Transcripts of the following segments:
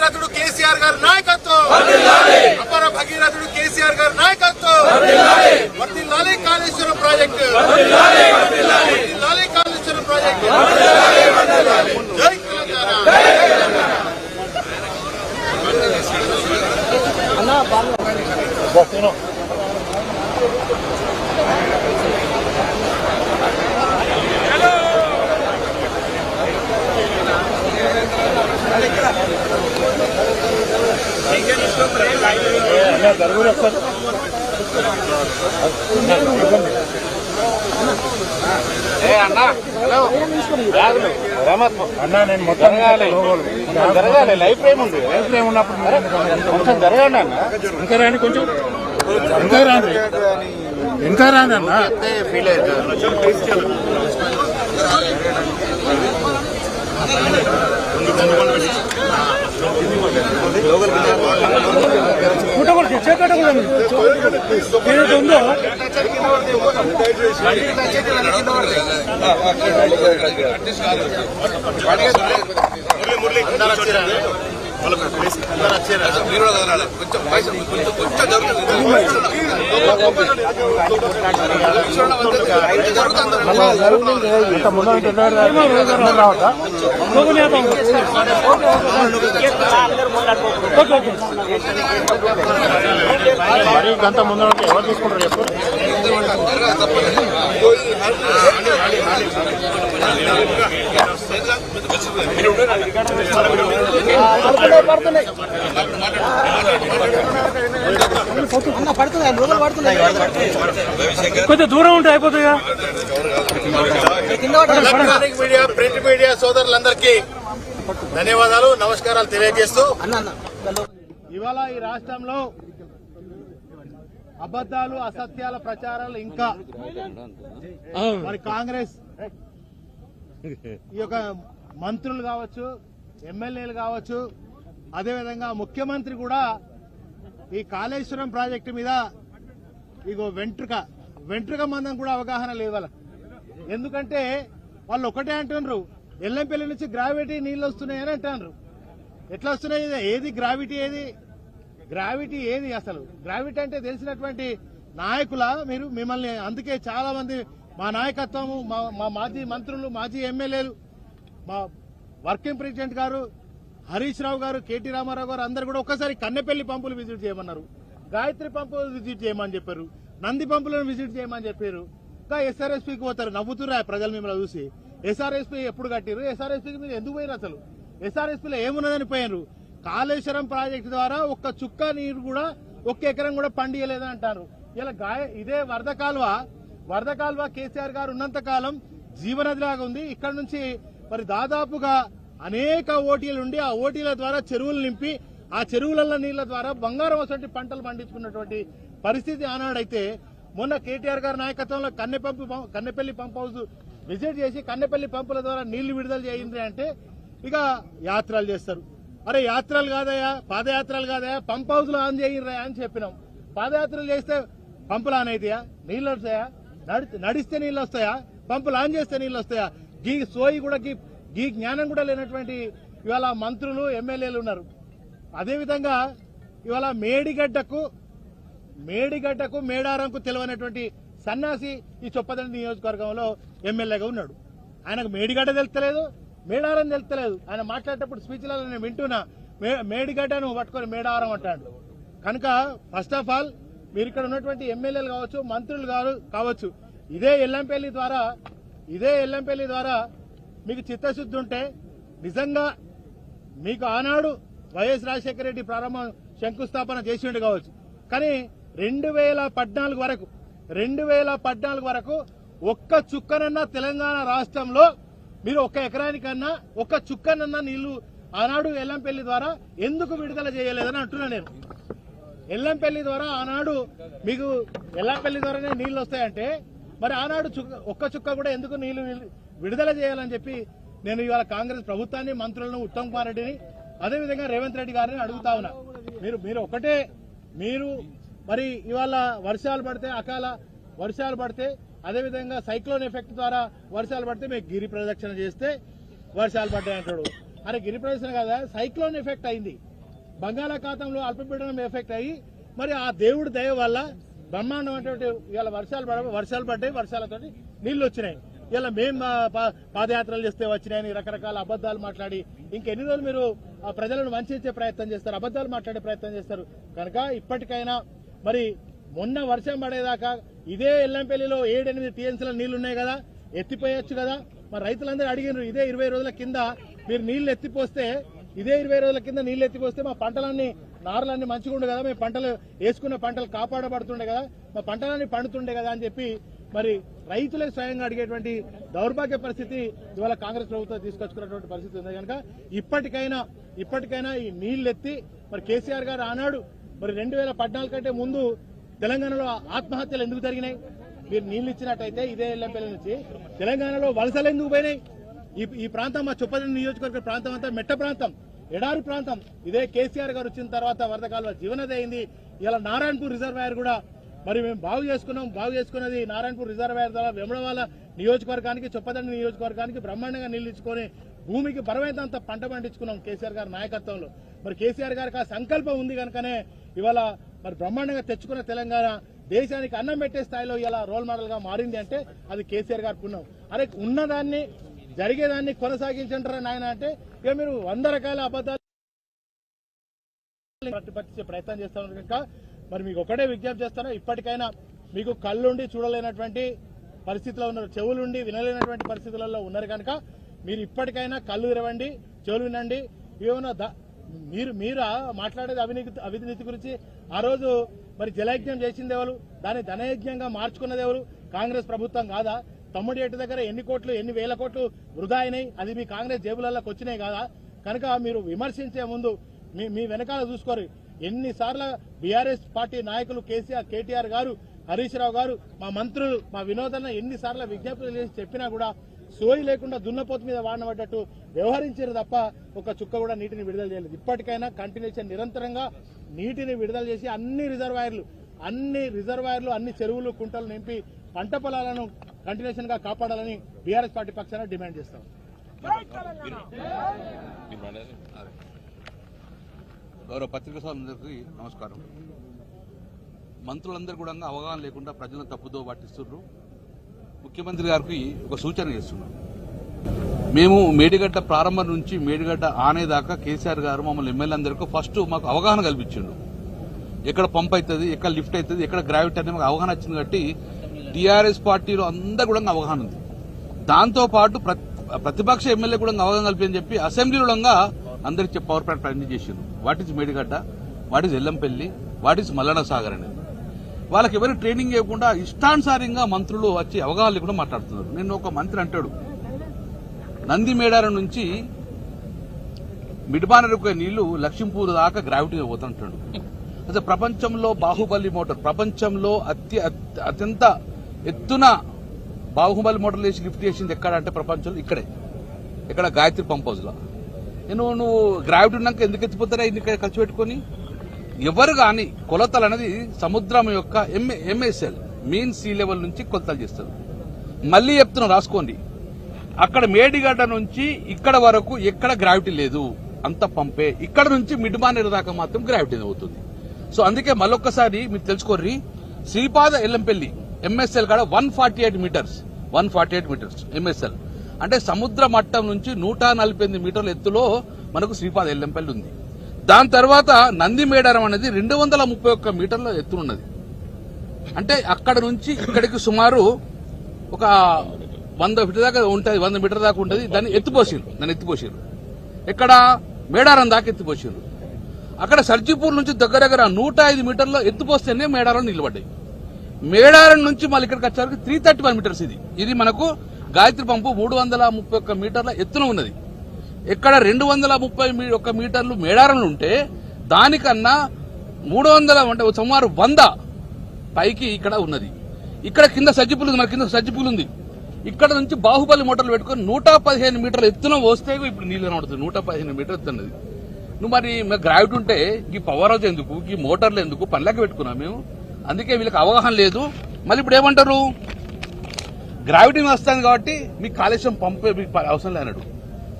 భగీరథుడు కేసీఆర్ గారి నాయకత్వం, అపర భగీరథుడు కేసీఆర్ గారి నాయకత్వం, వర్ధిల్లాలి కాళేశ్వరం ప్రాజెక్టు, వర్ధిల్లాలి కాళేశ్వరం ప్రాజెక్టు, జై తెలంగాణ. అన్నా నేను మొత్తం జరగాలి. లైఫ్ టైం ఉంది. లైఫ్ టైం ఉన్నప్పుడు కొంచెం జరగండి అన్న. ఇంకా రాని కొంచెం ఇంకా రాని అన్న. ఫీల్ అవుతుంది. ఏదైతే ఉందో మరి గంట ముందు ఎవరు తీసుకుంటారు చెప్పు. కొంచెం దూరం ఉంటే అయిపోతుందిగా. ఎలక్ట్రానిక్ మీడియా, ప్రింట్ మీడియా సోదరులందరికీ ధన్యవాదాలు, నమస్కారాలు తెలియజేస్తూ, ఇవాళ ఈ రాష్ట్రంలో అబద్దాలు, అసత్యాల ప్రచారాలు ఇంకా మరి కాంగ్రెస్ ఈ యొక్క మంత్రులు కావచ్చు, ఎమ్మెల్యేలు కావచ్చు, అదేవిధంగా ముఖ్యమంత్రి కూడా ఈ కాళేశ్వరం ప్రాజెక్టు మీద ఇగో వెంట్రుక మందం కూడా అవగాహన లేదు వాళ్ళకి. ఎందుకంటే వాళ్ళు ఒకటే అంటున్నారు, ఎల్లంపల్లి నుంచి గ్రావిటీ నీళ్లు వస్తున్నాయని అంటున్నారు. ఎట్లా వస్తున్నాయి? ఏది గ్రావిటీ? గ్రావిటీ ఏది అసలు? గ్రావిటీ అంటే తెలిసినటువంటి నాయకుల మీరు మిమ్మల్ని, అందుకే చాలా మంది మా నాయకత్వము, మా మాజీ మంత్రులు, మాజీ ఎమ్మెల్యేలు, మా వర్కింగ్ ప్రెసిడెంట్ గారు హరీష్ రావు గారు, కేటీ రామారావు గారు అందరు కూడా ఒక్కసారి కన్నెపల్లి పంపులు విజిట్ చేయమన్నారు, గాయత్రి పంపులు విజిట్ చేయమని చెప్పారు, నంది పంపులను విజిట్ చేయమని చెప్పారు. ఇంకా ఎస్ఆర్ఎస్పీకి పోతారు, నవ్వుతురా ప్రజలు మిమ్మల్ని చూసి. ఎస్ఆర్ఎస్పీ ఎప్పుడు కట్టారు? ఎస్ఆర్ఎస్పీకి మీరు ఎందుకు పోయారు? అసలు ఎస్ఆర్ఎస్పీలో ఏమున్నదని పోయారు? కాళేశ్వరం ప్రాజెక్టు ద్వారా ఒక్క చుక్క నీరు కూడా, ఒక్క ఎకరం కూడా పండియలేదని అంటారు. ఇలా ఇదే వరద కాలువ కేసీఆర్ గారు ఉన్నంత కాలం జీవనదిలాగా ఉంది. ఇక్కడ నుంచి మరి దాదాపుగా అనేక ఓటీలు ఉండి, ఆ ఓటీల ద్వారా చెరువులు నింపి, ఆ చెరువుల నీళ్ల ద్వారా బంగారం వంటి పంటలు పండించుకున్నటువంటి పరిస్థితి ఆనాడైతే, మొన్న కేటీఆర్ గారి నాయకత్వంలో కన్నెపల్లి పంప్ హౌస్ విజిట్ చేసి కన్నెపల్లి పంపుల ద్వారా నీళ్లు విడుదల చేయండి అంటే ఇక యాత్రలు చేస్తారు. అరే యాత్రలు కాదయా, పాదయాత్రలు కాదయా, పంప్ హౌస్ లో ఆన్ చేయండి అని చెప్పినాం. పాదయాత్రలు చేస్తే పంపులు ఆన్ అవుతాయా? నీళ్లు వస్తాయా? నడిస్తే నీళ్లు వస్తాయా? పంపులు ఆన్ చేస్తే నీళ్లు వస్తాయా? గీ సోయి కూడా ఈ జ్ఞానం కూడా లేనటువంటి ఇవాళ మంత్రులు, ఎమ్మెల్యేలు ఉన్నారు. అదేవిధంగా ఇవాళ మేడిగడ్డకు మేడారంకు తెలియనటువంటి సన్యాసి ఈ చొప్పదండి నియోజకవర్గంలో ఎమ్మెల్యేగా ఉన్నాడు. ఆయనకు మేడిగడ్డ తెలుస్తలేదు, మేడారం తెలుస్తలేదు. ఆయన మాట్లాడేటప్పుడు స్పీచ్లలో నేను వింటున్నా, మేడిగడ్డను పట్టుకొని మేడారం అంటాడు. కనుక ఫస్ట్ ఆఫ్ ఆల్ మీరు ఇక్కడ ఉన్నటువంటి ఎమ్మెల్యేలు కావచ్చు, మంత్రులు కావచ్చు, ఇదే ఎల్లంపల్లి ద్వారా మీకు చిత్తశుద్ధి ఉంటే నిజంగా మీకు ఆనాడు వైఎస్ రాజశేఖర రెడ్డి శంకుస్థాపన చేసిండు కావచ్చు. కానీ 2014 వరకు ఒక్క చుక్కనన్నా తెలంగాణ రాష్ట్రంలో మీరు ఒక్క ఎకరానికన్నా ఒక్క చుక్కనన్నా నీళ్లు ఆనాడు ఎల్లంపల్లి ద్వారా ఎందుకు విడుదల చేయలేదని అంటున్నా నేను. ఎల్లంపల్లి ద్వారా ఆనాడు మీకు ఎల్లంపల్లి ద్వారానే నీళ్లు వస్తాయంటే మరి ఆనాడు ఒక్క చుక్క కూడా ఎందుకు నీళ్లు విడుదల చేయాలని చెప్పి నేను ఇవాళ కాంగ్రెస్ ప్రభుత్వాన్ని, మంత్రులను, ఉత్తమ్ కుమార్ రెడ్డిని, అదేవిధంగా రేవంత్ రెడ్డి గారిని అడుగుతా ఉన్నా. మీరు మరి ఇవాళ వర్షాలు పడితే, అకాల వర్షాలు పడితే, అదేవిధంగా సైక్లోన్ ఎఫెక్ట్ ద్వారా వర్షాలు పడితే మీకు గిరి ప్రదక్షిణ చేస్తే వర్షాలు పడ్డాయంటాడు. అరే గిరి ప్రదక్షిణ కదా, సైక్లోన్ ఎఫెక్ట్ అయింది. బంగాళాఖాతంలో అల్పపీడనం ఎఫెక్ట్ అయ్యి మరి ఆ దేవుడి దయ వల్ల బ్రహ్మాండమైనటువంటి ఇవాళ వర్షాలు పడ్డాయి, వర్షాలతోటి నీళ్లు వచ్చినాయి. ఇలా మేము పాదయాత్రలు చేస్తే వచ్చినాయని రకరకాల అబద్దాలు మాట్లాడి ఇంకెన్ని రోజులు మీరు ప్రజలను వంచే ప్రయత్నం చేస్తారు, అబద్దాలు మాట్లాడే ప్రయత్నం చేస్తారు. కనుక ఇప్పటికైనా మరి మొన్న వర్షం పడేదాకా ఇదే ఎల్లంపల్లిలో 7-8 టీఎంసీల నీళ్లున్నాయి కదా, ఎత్తిపోయొచ్చు కదా. మరి రైతులందరూ అడిగినారు, ఇదే 20 రోజుల కింద మీరు నీళ్లు ఎత్తిపోస్తే, ఇదే 20 రోజుల కింద నీళ్లు ఎత్తిపోస్తే మా పంటలన్నీ నారులన్నీ మంచిగా ఉండే కదా, మేము పంటలు వేసుకున్న పంటలు కాపాడబడుతుండే కదా, మా పంటలన్నీ పండుతుండే కదా అని చెప్పి మరి రైతులే స్వయంగా అడిగేటువంటి దౌర్భాగ్య పరిస్థితి ఇవాళ కాంగ్రెస్ ప్రభుత్వం తీసుకొచ్చుకున్నటువంటి పరిస్థితి ఉంది. కనుక ఇప్పటికైనా ఈ నీళ్లెత్తి మరి కేసీఆర్ గారు ఆనాడు మరి 2014 కంటే ముందు తెలంగాణలో ఆత్మహత్యలు ఎందుకు జరిగినాయి? మీరు నీళ్లు ఇచ్చినట్టయితే ఇదే ఎల్లంపల్లి నుంచి తెలంగాణలో వలసలు ఎందుకు పోయినాయి? ఈ ప్రాంతం మా చొప్పదండి నియోజకవర్గ ప్రాంతం అంతా మెట్ట ప్రాంతం, ఎడారి ప్రాంతం. ఇదే కేసీఆర్ గారు వచ్చిన తర్వాత వరదకాల జీవనది అయింది. ఇలా నారాయణపూర్ రిజర్వాయర్ కూడా మరి మేము బాగు చేసుకున్నది నారాయణపూర్ రిజర్వాయర్ ద్వారా వెములవాడ నియోజకవర్గానికి, చొప్పదండి నియోజకవర్గానికి బ్రహ్మాండంగా నీళ్లు ఇచ్చుకొని భూమికి బరువైనంత పంట పండించుకున్నాం కేసీఆర్ గారి నాయకత్వంలో. మరి కేసీఆర్ గారికి ఆ సంకల్పం ఉంది కనుకనే ఇవాళ మరి బ్రహ్మాండంగా తెచ్చుకున్న తెలంగాణ దేశానికి అన్నం పెట్టే స్థాయిలో ఇలా రోల్ మోడల్ గా మారింది అంటే అది కేసీఆర్ గారు పుణ్యం. అరే ఉన్నదాన్ని జరిగేదాన్ని కొనసాగించంటారా నాయన అంటే ఇక మీరు 100 రకాల అబద్దాలు పట్టించే ప్రయత్నం చేస్తా ఉన్నారు. కనుక మరి మీకు ఒకటే విజ్ఞప్తి చేస్తాను, ఇప్పటికైనా మీకు కళ్ళుండి చూడలేనటువంటి పరిస్థితిలో ఉన్నారు, చెవులుండి వినలేనటువంటి పరిస్థితులలో ఉన్నారు. కనుక మీరు ఇప్పటికైనా కళ్ళు తెరవండి, చెవులు వినండి. ఏమన్నా మీరు మాట్లాడేది అవినీతి గురించి ఆ రోజు మరి జలయజ్ఞం చేసింది ఎవరు? దాన్ని ధనయజ్ఞంగా మార్చుకున్నది ఎవరు? కాంగ్రెస్ ప్రభుత్వం కాదా? తమ్ముడి ఎట్టు దగ్గర ఎన్ని వేల కోట్లు వృధా అయినాయి, అది మీ కాంగ్రెస్ జేబులలోకి వచ్చినాయి కాదా? కనుక మీరు విమర్శించే ముందు మీ వెనకాల చూసుకోరు. ఎన్నిసార్లు బీఆర్ఎస్ పార్టీ నాయకులు కేటీఆర్ గారు, హరీష్ రావు గారు, మా మంత్రులు, మా వినోదన్న ఎన్నిసార్లు విజ్ఞప్తులు చేసి చెప్పినా కూడా సోయి లేకుండా దున్నపోతు మీద వాడినబడ్డట్టు వ్యవహరించారు తప్ప ఒక చుక్క కూడా నీటిని విడుదల చేయలేదు. ఇప్పటికైనా కంటిన్యూషన్ నిరంతరంగా నీటిని విడుదల చేసి అన్ని రిజర్వాయర్లు అన్ని చెరువులు కుంటలు నింపి పంట పొలాలను కంటిన్యూషన్ గా కాపాడాలని బీఆర్ఎస్ పార్టీ పక్షాన డిమాండ్ చేస్తాం. గౌరవ పత్రికా సోదరులందరికీ నమస్కారం. మంత్రులందరూ కూడా అవగాహన లేకుండా ప్రజలను తప్పుదో పట్టిస్తున్నారు. ముఖ్యమంత్రి గారికి ఒక సూచన చేస్తున్నాం. మేము మేడిగడ్డ ప్రారంభం నుంచి మేడిగడ్డ ఆనేదాకా కేసీఆర్ గారు మమ్మల్ని ఎమ్మెల్యేలందరికీ ఫస్ట్ మాకు అవగాహన కల్పించిండు. ఎక్కడ పంప్ అవుతుంది, ఎక్కడ లిఫ్ట్ అవుతుంది, ఎక్కడ గ్రావిటీ అనేది మాకు అవగాహన వచ్చింది. కాబట్టి టీఆర్ఎస్ పార్టీలో అందరూ కూడా అవగాహన ఉంది. దాంతోపాటు ప్రతిపక్ష ఎమ్మెల్యే కూడా అవగాహన కల్పించని చెప్పి అసెంబ్లీలో అందరికి పవర్ ప్లాంట్ ప్రజెంట్ చేసిండు. What is Medigadda, what is Yellampalli, what is Mallanna Sagar అనేది. వాళ్ళకి ఎవరు ట్రైనింగ్ ఇవ్వకుండా ఇష్టానుసారంగా మంత్రులు వచ్చి అవగాహన లేకుండా మాట్లాడుతున్నారు. నేను ఒక మంత్రి అంటాడు, నంది మేడారం నుంచి మిడ్బానరుకు నీళ్లు లక్ష్మీపూర్ దాకా గ్రావిటీ పోతుంటాడు. అసలు ప్రపంచంలో బాహుబలి మోటార్, ప్రపంచంలో అత్యంత ఎత్తున బాహుబలి మోటార్లు వేసి లిఫ్ట్ చేసింది ఎక్కడ అంటే ప్రపంచంలో ఇక్కడ గాయత్రి పంప్ హౌస్ లో. నువ్వు గ్రావిటీ ఉన్నాక ఎందుకు ఎత్తిపోతారా ఇన్ని ఖర్చు పెట్టుకుని? ఎవరు కానీ కొలతలు అనేది సముద్రం యొక్క ఎంఎస్ఎల్ మీన్ సీ లెవెల్ నుంచి కొలతలు చేస్తారు. మళ్ళీ చెప్తున్నాం, రాసుకోండి. అక్కడ మేడిగడ్డ నుంచి ఇక్కడ వరకు ఎక్కడ గ్రావిటీ లేదు, అంత పంపే. ఇక్కడ నుంచి మిడ్మానేరు దాకా మాత్రం గ్రావిటీ అవుతుంది. సో అందుకే మళ్ళొక్కసారి మీరు తెలుసుకోర్రి, శ్రీపాద ఎల్లంపల్లి ఎంఎస్ఎల్ కాడ 148 మీటర్స్ ఎంఎస్ఎల్ అంటే సముద్ర మట్టం నుంచి 148 మీటర్ల ఎత్తులో మనకు శ్రీపాద ఎల్లంపల్లి ఉంది. దాని తర్వాత నంది మేడారం అనేది 231 మీటర్ల ఎత్తునున్నది. అంటే అక్కడ నుంచి ఇక్కడికి సుమారు ఒక 100 ఫీట్ దాకా ఉంటుంది, 100 మీటర్ దాకా ఉంటుంది. దాన్ని ఎత్తిపోసారు. ఎక్కడ మేడారం దాకా ఎత్తిపోసారు. అక్కడ సర్జిపూర్ నుంచి దగ్గర 105 మీటర్ల ఎత్తిపోస్తేనే మేడారం నిలబడ్డాయి. మేడారం నుంచి మళ్ళీ ఇక్కడికి వచ్చేసరికి 331 మీటర్స్. ఇది మనకు గాయత్రి పంపు 331 మీటర్ల ఎత్తున ఉన్నది. ఇక్కడ 231 మీటర్లు మేడారంలో ఉంటే దానికన్నా 300 అంటే సుమారు 100 పైకి ఇక్కడ ఉన్నది. ఇక్కడ కింద సజ్జిపూలు ఉంది, మన కింద సజ్జిపూలు ఉంది. ఇక్కడ నుంచి బాహుబలి మోటార్లు పెట్టుకుని 115 మీటర్ల ఎత్తున వస్తే ఇప్పుడు నీళ్లు కనబడుతుంది. 115 మీటర్లు ఎత్తున్నది. నువ్వు మరి గ్రావిటీ ఉంటే ఈ పవర్ హౌస్ ఎందుకు, ఈ మోటార్లు ఎందుకు, పనులకి పెట్టుకున్నాం మేము. అందుకే వీళ్ళకి అవగాహన లేదు. మళ్ళీ ఇప్పుడు ఏమంటారు, గ్రావిటీ వస్తుంది కాబట్టి మీకు కాలుష్యం పంపే మీకు అవసరం లేనడు.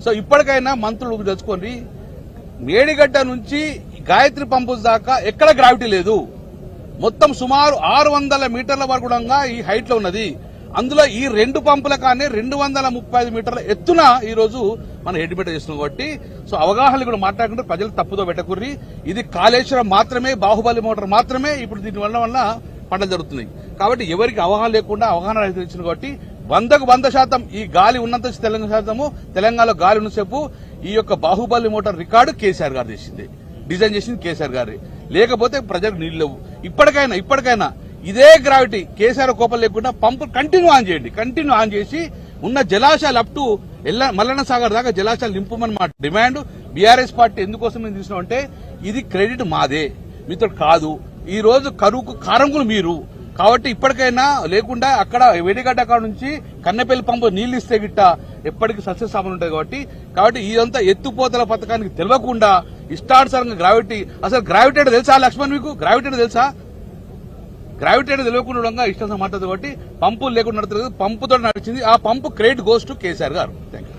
సో ఇప్పటికైనా మంత్రులు తెలుసుకోండి, మేడిగడ్డ నుంచి గాయత్రి పంపు దాకా ఎక్కడ గ్రావిటీ లేదు. మొత్తం సుమారు 600 మీటర్ల వరకు కూడా ఈ హైట్ లో ఉన్నది. అందులో ఈ 2 పంపుల కానీ 235 మీటర్ల ఎత్తున ఈ రోజు మనం ఎడ్మిట్ చేస్తున్నాం. కాబట్టి సో అవగాహన కూడా మాట్లాడుకుంటే ప్రజలు తప్పుదో పెట్టకుర్రి. ఇది కాళేశ్వరం మాత్రమే, బాహుబలి మోటార్ మాత్రమే ఇప్పుడు దీని వల్ల పంటలు జరుగుతున్నాయి. కాబట్టి ఎవరికి అవగాహన లేకుండా అవగాహన ఇచ్చిన కాబట్టి 100కు 100% ఈ గాలి ఉన్నంత తెలంగాణలో గాలి ఉన్నసేపు ఈ యొక్క బాహుబలి మోటార్ రికార్డు కేసీఆర్ గారు చేసింది, డిజైన్ చేసింది కేసీఆర్ గారి. లేకపోతే ప్రజలకు నీళ్లు లేవు. ఇప్పటికైనా ఇదే గ్రావిటీ కేసీఆర్ కోపం లేకుండా పంపు కంటిన్యూ ఆన్ చేసి ఉన్న జలాశయాలు అప్ టు మల్లన్న సాగర్ దాకా జలాశయాలు నింపమని మా డిమాండ్. బీఆర్ఎస్ పార్టీ ఎందుకోసం మేము తీసుకున్నాం అంటే ఇది క్రెడిట్ మాదే, మీతో కాదు. ఈ రోజు కరువుకు కారంగులు మీరు. కాబట్టి ఇప్పటికైనా లేకుండా అక్కడ వేడిగడ్డ అక్కడ నుంచి కన్నెపల్లి పంపు నీళ్లు ఇస్తే గిట్ట ఎప్పటికీ సస్యశామలు ఉంటాయి. కాబట్టి ఇదంతా ఎత్తుపోతల పథకానికి తెలియకుండా ఇష్టానుసారంగా గ్రావిటీ, అసలు గ్రావిటీ అంటే తెలుసా లక్ష్మణ్ మీకు? గ్రావిటీ అంటే తెలుసా? గ్రావిటీ అంటే తెలియకుండా ఇష్టం మాట్లాడదు. కాబట్టి పంపులు లేకుండా నడుతుంది, పంపుతో నడిచింది. ఆ పంపు క్రెడిట్ గోస్ టు కేసీఆర్ గారు. Thank you.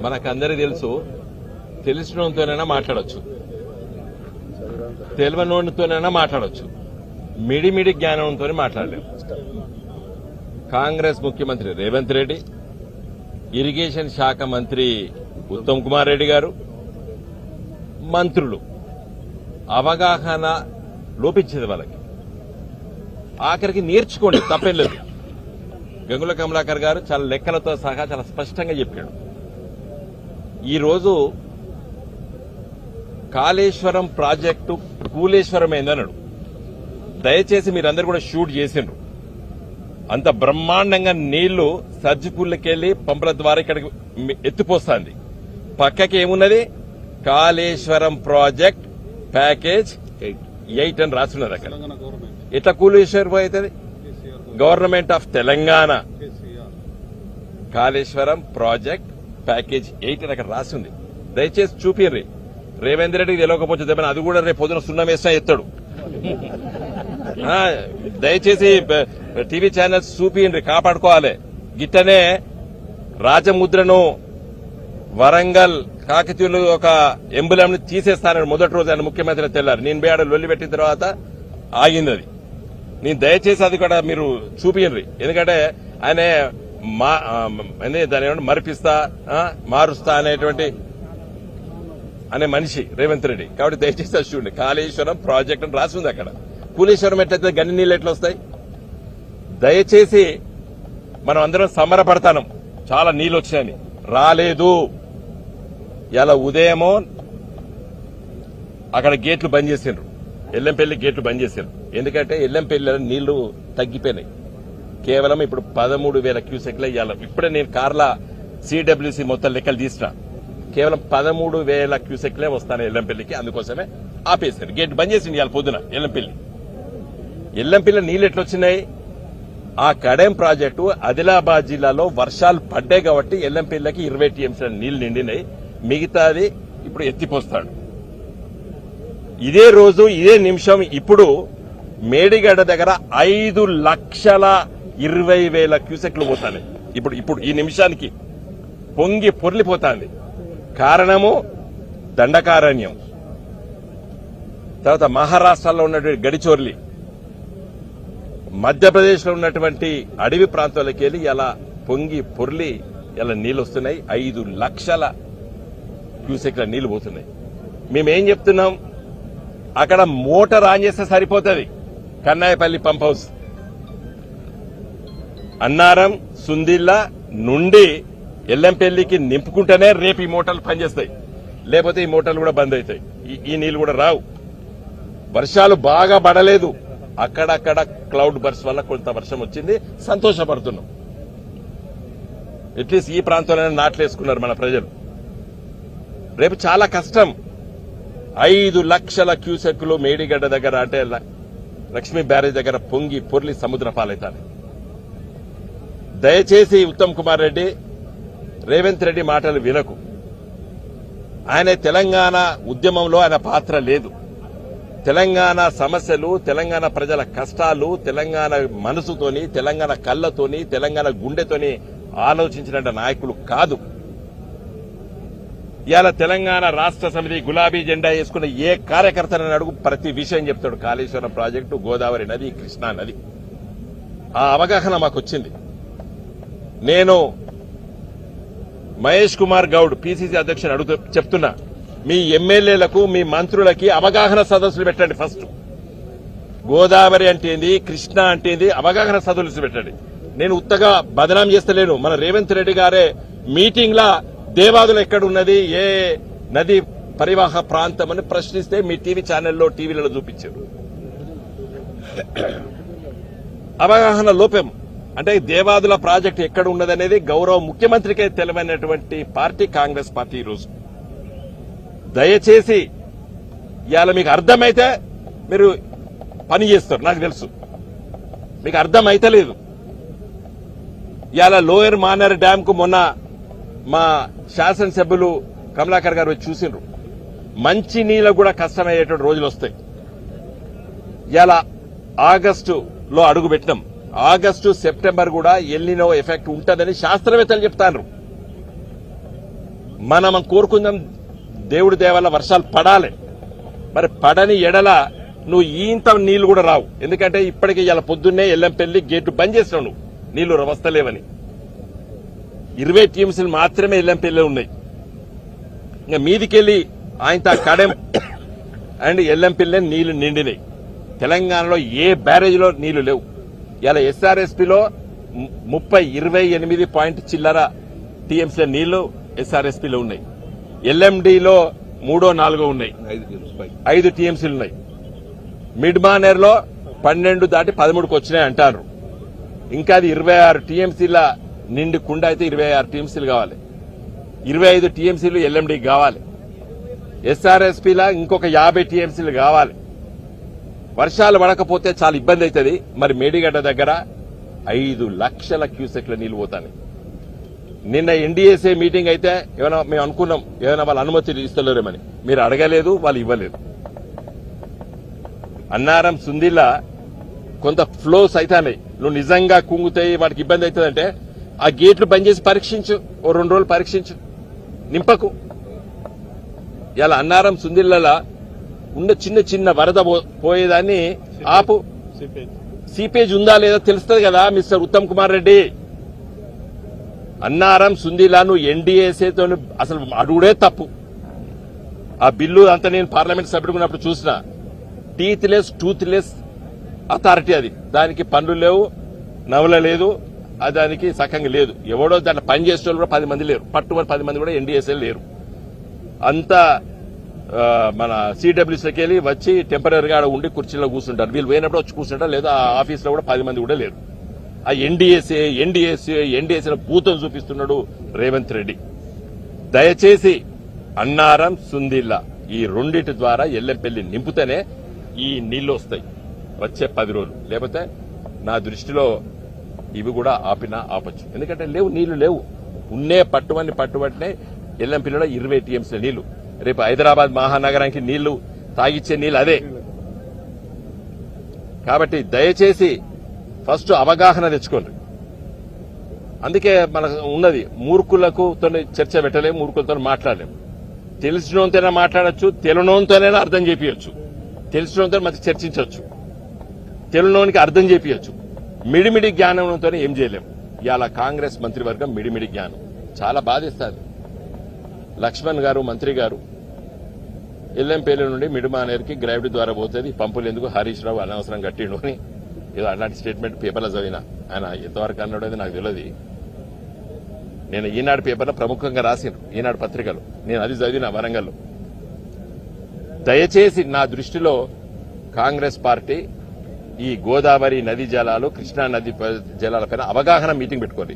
మనకందరికీ తెలుసు, తెలిసినతోనైనా మాట్లాడొచ్చు, తెలియనోడితోనైనా మాట్లాడొచ్చు, మిడిమిడి జ్ఞానంతో మాట్లాడలేము. కాంగ్రెస్ ముఖ్యమంత్రి రేవంత్ రెడ్డి, ఇరిగేషన్ శాఖ మంత్రి ఉత్తమ్ కుమార్ రెడ్డి గారు, మంత్రులు అవగాహన లోపించేది వాళ్ళకి. ఆఖరికి నేర్చుకోండి, తప్పేం లేదు. గంగుల కమలాకర్ గారు చాలా లెక్కలతో సహా చాలా స్పష్టంగా చెప్పాడు. ఈరోజు కాళేశ్వరం ప్రాజెక్టు కూలేశ్వరమైందన్నాడు. దయచేసి మీరందరూ కూడా షూట్ చేసిండ్రు. అంత బ్రహ్మాండంగా నీళ్లు సర్జిపూర్లకెళ్లి పంపుల ద్వారా ఇక్కడికి ఎత్తిపోస్తుంది. పక్కకి ఏమున్నది? కాళేశ్వరం ప్రాజెక్ట్ ప్యాకేజ్ 8 అని రాస్తున్నది. అక్కడ ఎట్లా కూలేశ్వరం అవుతుంది? Government of Telangana Kaleshwaram project package 8 అని అక్కడ రాసింది. దయచేసి చూపిర్రి. రేవేంద్ర రెడ్డికి తెలియకపోతే దెబ్బని అది కూడా రేపు పొద్దున సున్నం వేసినా ఎత్తాడు. దయచేసి టీవీ ఛానల్స్ చూపియండి, కాపాడుకోవాలి. గిట్టనే రాజముద్రను వరంగల్ కాకతీయులు ఒక ఎంబులం ని తీసేస్తానని మొదటి రోజు ఆయన ముఖ్యమంత్రి తెల్లారు. నేను బేడ లొల్లి పెట్టిన తర్వాత ఆగింది అది. నేను దయచేసి అది కూడా మీరు చూపియండి. ఎందుకంటే ఆయన దాని ఏమంటే మరిపిస్తా మారుస్తా అనేటువంటి అనే మనిషి రేవంత్ రెడ్డి. కాబట్టి దయచేసి అది చూడండి. కాళేశ్వరం ప్రాజెక్ట్ అని రాసి ఉంది అక్కడ. కూలేశ్వరం ఎట్లయితే గన్ని నీళ్ళు ఎట్లా వస్తాయి? దయచేసి మనం అందరం సంబరపడతాం చాలా నీళ్ళు వచ్చాయని. రాలేదు. ఇలా ఉదయమో అక్కడ గేట్లు బంద్ చేసిండ్రు, ఎల్లంపల్లి గేట్లు బంద్ చేసిండ్రు. ఎందుకంటే ఎల్లంపల్లిలో నీళ్లు తగ్గిపోయినాయి. కేవలం ఇప్పుడు 13,000 క్యూసెక్లే ఇవ్వాలి. ఇప్పుడే నేను కార్ల సిడబ్ల్యూసీ మొత్తం లెక్కలు తీసిన. కేవలం 13,000 క్యూసెక్లే వస్తాను ఎల్లంపల్లికి. అందుకోసమే ఆపేశారు, గేట్ బంద్ చేసింది ఇవాళ పొద్దున. ఎల్లంపల్లి నీళ్లు ఎట్లొచ్చినాయి? ఆ కడెం ప్రాజెక్టు ఆదిలాబాద్ జిల్లాలో వర్షాలు పడ్డాయి కాబట్టి ఎల్లంపల్లికి 20 టీఎంసీల నీళ్లు నిండినాయి. మిగతాది ఇప్పుడు ఎత్తిపోస్తాడు. ఇదే రోజు ఇదే నిమిషం ఇప్పుడు మేడిగడ్డ దగ్గర 5,20,000 క్యూసెక్లు పోతాయి. ఇప్పుడు ఈ నిమిషానికి పొంగి పొర్లిపోతాంది. కారణము దండకారణ్యం, తర్వాత మహారాష్ట్రలో ఉన్నటువంటి గడిచోర్లి, మధ్యప్రదేశ్ లో ఉన్నటువంటి అడవి ప్రాంతాలకు వెళ్లి ఇలా పొంగి పొర్లి ఇలా నీళ్లు వస్తున్నాయి. 5,00,000 క్యూసెక్ల నీళ్లు పోతున్నాయి. మేమేం చెప్తున్నాం? అక్కడ మోటార్ ఆన్ చేస్తే సరిపోతుంది. కన్నాయపల్లి పంప్ హౌస్, అన్నారం, సుందిల్లా నుండి ఎల్లంపల్లికి నింపుకుంటేనే రేపు ఈ మోటార్లు పనిచేస్తాయి. లేకపోతే ఈ మోటార్లు కూడా బంద్ అవుతాయి. ఈ నీళ్లు కూడా రావు. వర్షాలు బాగా పడలేదు. అక్కడక్కడ క్లౌడ్ బర్స్ వల్ల కొంత వర్షం వచ్చింది, సంతోషపడుతున్నాం. అట్లీస్ట్ ఈ ప్రాంతంలోనే నాట్లేసుకున్నారు మన ప్రజలు. రేపు చాలా కష్టం. 5,00,000 క్యూసెక్లు మేడిగడ్డ దగ్గర అంటే లక్ష్మీ బ్యారేజ్ దగ్గర పొంగి పొర్లి సముద్ర పాలవుతారు. దయచేసి ఉత్తమ్ కుమార్ రెడ్డి, రేవంత్ రెడ్డి మాటలు వినకు. ఆయన తెలంగాణ ఉద్యమంలో ఆయన పాత్ర లేదు. తెలంగాణ సమస్యలు, తెలంగాణ ప్రజల కష్టాలు, తెలంగాణ మనసుతోని, తెలంగాణ కళ్ళతోని, తెలంగాణ గుండెతోని ఆలోచించిన నాయకులు కాదు. ఇవాళ తెలంగాణ రాష్ట్ర సమితి గులాబీ జెండా వేసుకున్న ఏ కార్యకర్తలను అడుగు ప్రతి విషయం చెప్తాడు. కాళేశ్వరం ప్రాజెక్టు, గోదావరి నది, కృష్ణా నది. ఆ అవగాహన మాకు వచ్చింది. నేను మహేష్ కుమార్ గౌడ్ పిసిసి అధ్యక్షుని అడుగుతూ చెప్తున్నా, మీ ఎమ్మెల్యేలకు, మీ మంత్రులకి అవగాహన సదస్సులు పెట్టండి. ఫస్ట్ గోదావరి అంటేంది, కృష్ణా అంటేంది అవగాహన సదస్సులు పెట్టండి. నేను ఉత్తగా బదనాం చేస్తలేను. మన రేవంత్ రెడ్డి గారే మీటింగ్ లా దేవాదులు ఎక్కడున్నది, ఏ నది పరివాహ ప్రాంతం అని ప్రశ్నిస్తే మీ టీవీ ఛానల్లో, టీవీలలో చూపించారు. అవగాహన లోపం. అంటే దేవాదుల ప్రాజెక్టు ఎక్కడ ఉన్నదనేది గౌరవ ముఖ్యమంత్రికే తెలియనటువంటి పార్టీ కాంగ్రెస్ పార్టీ. ఈరోజు దయచేసి ఇవాళ మీకు అర్థమైతే మీరు పని చేస్తారు, నాకు తెలుసు. మీకు అర్థమైతలేదు. ఇవాళ లోయర్ మానేర్ డ్యామ్ కు మొన్న మా శాసనసభ్యులు కమలాకర్ గారు వచ్చి చూసిండ్రు. మంచి నీళ్ళకు కూడా కష్టమయ్యేటువంటి రోజులు వస్తాయి. ఇవాళ ఆగస్టులో అడుగు పెట్టినాం. ఆగస్టు, సెప్టెంబర్ కూడా ఎల్నినో ఎఫెక్ట్ ఉంటుందని శాస్త్రవేత్తలు చెప్తారు. మనం కోరుకుందాం దేవుడి దేవల్ల వర్షాలు పడాలి. మరి పడని ఎడల నువ్వు ఇంత నీళ్లు కూడా రావు. ఎందుకంటే ఇప్పటికీ ఇలా పొద్దున్నే ఎల్లంపల్లి గేటు బంద్ చేసినావు, నువ్వు నీళ్లు వస్తలేవని. 20 టీఎంసీలు మాత్రమే ఎల్లంపల్లి ఉన్నాయి. ఇంకా మీదికెళ్లి ఆయన కడెం అండ్ ఎల్లంపల్లి నీళ్లు నిండినాయి. తెలంగాణలో ఏ బ్యారేజ్లో నీళ్లు లేవు. ఇలా ఎస్ఆర్ఎస్పీలో 28 పాయింట్ చిల్లర టీఎంసీల నీళ్లు ఎస్ఆర్ఎస్పీలో ఉన్నాయి. ఎల్ఎండిలో 3-4 ఉన్నాయి, 5 టీఎంసీలు ఉన్నాయి. మిడ్ మానేర్లో 12 దాటి 13కు వచ్చినాయి అంటారు. ఇంకా అది 26 టీఎంసీల నిండి కుండ అయితే 26 టీఎంసీలు కావాలి. 25 టీఎంసీలు ఎల్ఎండికి కావాలి. ఎస్ఆర్ఎస్పీలా ఇంకొక 50 టీఎంసీలు కావాలి. వర్షాలు పడకపోతే చాలా ఇబ్బంది అవుతుంది. మరి మేడిగడ్డ దగ్గర 5 లక్షల క్యూసెక్ల నీళ్లు పోతాయి. నిన్న ఎన్డీఏసీ మీటింగ్ అయితే ఏమైనా మేము అనుకున్నాం, ఏమైనా వాళ్ళ అనుమతి ఇస్తలేరేమని. మీరు అడగలేదు, వాళ్ళు ఇవ్వలేదు. అన్నారం, సుందిల్లా కొంత ఫ్లోస్ అవుతాయి. నువ్వు నిజంగా కుంగుతాయి, వాటికి ఇబ్బంది అవుతుందంటే ఆ గేట్లు బంద్ చేసి పరీక్షించు, ఓ 2 రోజులు పరీక్షించు, నింపకు. ఇలా అన్నారం, సుందిల్లా ఉన్న చిన్న చిన్న వరద పోయేదాన్ని ఆపు. సీపేజ్ ఉందా లేదా తెలుస్తుంది కదా మిస్టర్ ఉత్తమ్ కుమార్ రెడ్డి. అన్నారం, సుందిలా నువ్వు ఎన్డీఏసీతో అసలు అడుగుడే తప్పు. ఆ బిల్లు అంతా నేను పార్లమెంట్ సభ్యుడుకున్నప్పుడు చూసిన. టీత్లెస్, టూత్లెస్ అథారిటీ అది. దానికి పనులు లేవు, నవల లేదు, దానికి సకంగా లేదు. ఎవడో దాంట్లో పని చేసే వాళ్ళు కూడా 10 మంది లేరు. పట్టుమని 10 మంది కూడా ఎన్డీఏసీ లేరు. అంతా మన సిడబ్ల్యూసీకి వెళ్ళి వచ్చి టెంపరీగా ఉండి కుర్చీలో కూర్చుంటారు. వీళ్ళు పోయినప్పుడు వచ్చి కూర్చుంటారు, లేదా ఆఫీస్లో కూడా 10 మంది కూడా లేరు. ఆ ఎన్డీఏసీ భూతం చూపిస్తున్నాడు రేవంత్ రెడ్డి. దయచేసి అన్నారం, సుందిల్లా ఈ రెండింటి ద్వారా ఎల్లంపల్లి నింపుతేనే ఈ నీళ్లు వస్తాయి వచ్చే 10 రోజులు. లేకపోతే నా దృష్టిలో ఇవి కూడా ఆపచ్చు. ఎందుకంటే లేవు, నీళ్లు లేవు. ఉన్నే పట్టుబట్టినే ఎల్లంపల్లిలో 20 టీఎంసీల నీళ్లు. రేపు హైదరాబాద్ మహానగరానికి నీళ్లు తాగిచ్చే నీళ్లు అదే. కాబట్టి దయచేసి ఫస్ట్ అవగాహన తెచ్చుకోండి. అందుకే మనకు ఉన్నది, మూర్ఖులకు చర్చ పెట్టలేము, మూర్ఖులతో మాట్లాడలేము. తెలిసినంతైనా మాట్లాడచ్చు, తెలియనంతైనా అర్థం చేపించచ్చు. తెలిసినంత మంచి చర్చించవచ్చు, తెలియనోనికి అర్థం చేపించచ్చు. మిడిమిడి జ్ఞానంతో ఏం చేయలేము. ఇవాళ కాంగ్రెస్ మంత్రివర్గం మిడిమిడి జ్ఞానం చాలా బాధిస్తుంది. లక్ష్మణ్ గారు, మంత్రి గారు, ఎల్లంపల్లి నుండి మిడిమానేర్కి గ్రావిటీ ద్వారా పోతుంది, పంపులు ఎందుకు హరీష్ రావు అనవసరం కట్టిండు అని ఏదో అలాంటి స్టేట్మెంట్ పేపర్లో చదివిన. ఆయన ఎంతవరకు అన్నాడు అది నాకు తెలియదు. నేను ఈనాడు పేపర్లో ప్రముఖంగా రాసిన, ఈనాడు పత్రికలు నేను అది చదివిన వరంగల్లో. దయచేసి నా దృష్టిలో కాంగ్రెస్ పార్టీ ఈ గోదావరి నదీ జలాలు, కృష్ణా నది జలాలపైన అవగాహన మీటింగ్ పెట్టుకోండి.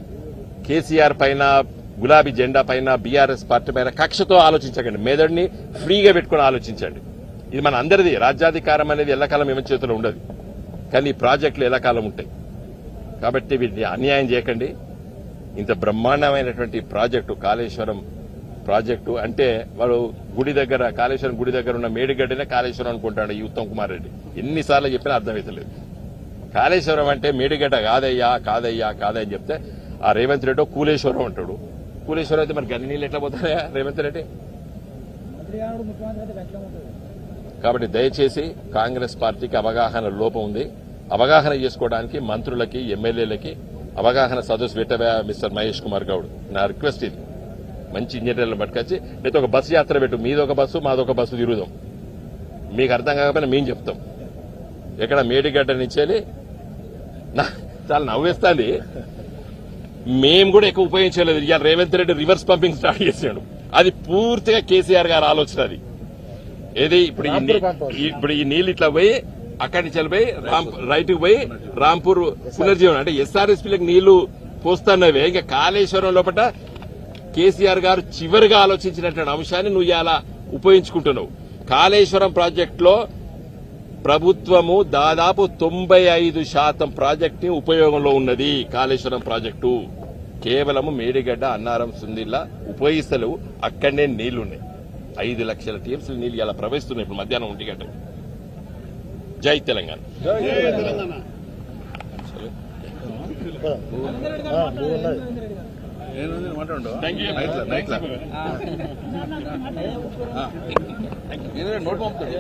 కేసీఆర్ పైన, గులాబీ జెండా పైన, బీఆర్ఎస్ పార్టీ పైన కక్షతో ఆలోచించకండి. మెదడుని ఫ్రీగా పెట్టుకుని ఆలోచించండి. ఇది మన అందరిది. రాజ్యాధికారం అనేది ఎల్లకాలం ఏమో చేతిలో ఉండదు, కానీ ఈ ప్రాజెక్టులు ఎల్లకాలం ఉంటాయి. కాబట్టి వీటిని అన్యాయం చేయకండి. ఇంత బ్రహ్మాండమైనటువంటి ప్రాజెక్టు కాళేశ్వరం ప్రాజెక్టు అంటే వాడు గుడి దగ్గర కాళేశ్వరం గుడి దగ్గర ఉన్న మేడిగడ్డనే కాళేశ్వరం అనుకుంటాడు ఈ ఉత్తమ్ కుమార్ రెడ్డి. ఎన్నిసార్లు చెప్పినా అర్థమవుతలేదు. కాళేశ్వరం అంటే మేడిగడ్డ కాదయ్యా కాదయ్యా కాదని చెప్తే ఆ రేవంత్ రెడ్డి కూలేశ్వరం అంటాడు. కూలేశ్వరం అయితే మరి గన్ని నీళ్ళు ఎట్లా పోతాయా రేవంత్ రెడ్డి? కాబట్టి దయచేసి కాంగ్రెస్ పార్టీకి అవగాహన లోపం ఉంది. అవగాహన చేసుకోవడానికి మంత్రులకి ఎమ్మెల్యేలకి అవగాహన సదస్సు పెట్టవా మిస్టర్ మహేష్ కుమార్ గౌడ్. నా రిక్వెస్ట్ ఇది. మంచి ఇంజనీర్లను పట్టుకొచ్చి లేదా ఒక బస్సు యాత్ర పెట్టు, మీదొక బస్సు మాదొక బస్సు తిరుగుదాం. మీకు అర్థం కాకపోయినా మేము చెప్తాం. ఎక్కడ మేడిగడ్డ నుంచి చాలా నవ్వేస్తుంది. మేము కూడా ఎక్కువ ఉపయోగించలేదు. ఇవాళ Revanth Reddy reverse pumping start చేశాడు. అది పూర్తిగా కేసీఆర్ గారి ఆలోచన. అది ఏది ఇప్పుడు ఈ నీళ్ళు ఇట్లా పోయి అక్కడి నుంచి వెళ్ళిపోయి రైట్ కు పోయి రాంపూర్ పునర్జీవనం అంటే ఎస్ఆర్ఎస్పీలకు నీళ్లు పోస్తున్నవే. ఇంకా కాళేశ్వరం లోపల కేసీఆర్ గారు చివరిగా ఆలోచించినటువంటి అంశాన్ని నువ్వు ఇలా ఉపయోగించుకుంటున్నావు. కాళేశ్వరం ప్రాజెక్టులో ప్రభుత్వము దాదాపు 95% ప్రాజెక్ట్ ని ఉపయోగంలో ఉన్నది. కాళేశ్వరం ప్రాజెక్టు కేవలము మేడిగడ్డ అన్నారం సుందిల్లా ఉపయోగిస్తలేవు. అక్కడనే నీళ్లున్నాయి. 5 లక్షల టీఎంసీలు నీళ్లు ఇలా ప్రవహిస్తున్నాయి ఇప్పుడు మధ్యాహ్నం 1 గంటకి. జై తెలంగాణ. నోట్ పంపుతాడు.